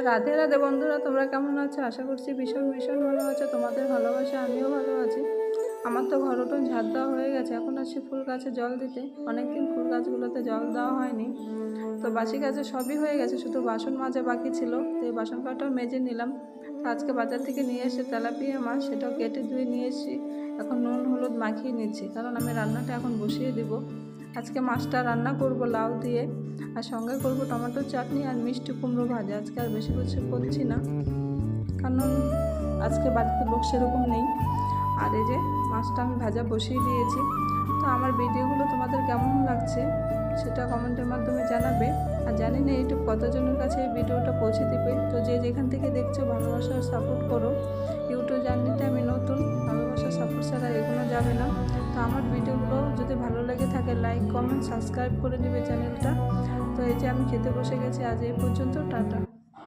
রাধে রাধে বন্ধুরা, তোমরা কেমন আছো? আশা করছি ভীষণ ভীষণ ভালো আছো। তোমাদের ভালোবাসা আমিও ভালো আছি। আমার তো ঘর উঠোন ঝাড় দেওয়া হয়ে গেছে, এখন আসছি ফুল গাছে জল দিতে। অনেকদিন ফুল গাছগুলোতে জল দেওয়া হয়নি, তো বাসি গাছে সবই হয়ে গেছে, শুধু বাসন মাজা বাকি ছিল। তো এই বাসন কটাও মেজে নিলাম। তো আজকে বাজার থেকে নিয়ে এসে তেলাপিয়া মাছ, সেটাও কেটে ধুয়ে নিয়ে এসেছি। এখন নুন হলুদ মাখিয়ে নিচ্ছি, কারণ আমি রান্নাটা এখন বসিয়ে দিব। আজকে মাছটা রান্না করব লাউ দিয়ে, আর সঙ্গে করব টমেটোর চাটনি আর মিষ্টি কুমড়ো ভাজা। আজকে আর বেশি কিছু করছি না, কারণ আজকে বাড়িতে লোক সেরকম নেই। আর এই যে মাছটা আমি ভাজা বসিয়ে দিয়েছি। তো আমার ভিডিওগুলো তোমাদের কেমন লাগছে সেটা কমেন্টের মাধ্যমে জানাবে। আর জানি না ইউটিউব কতজনের কাছে এই ভিডিওটা পৌঁছে দেবে। তো যে যেখান থেকে দেখছো, ভালোবাসা ও সাপোর্ট করো। ইউটিউব জার্নিতে আমি নতুন, ভালোবাসা সাপোর্ট ছাড়া এগোনো যাবে না। তো আমার ভিডিওগুলো যদি ভালো লেগে থাকে, লাইক কমেন্ট সাবস্ক্রাইব করে নেবে চ্যানেলটা। তো এই যে আমি খেতে বসে গেছি, আজ এই পর্যন্ত, টাটা।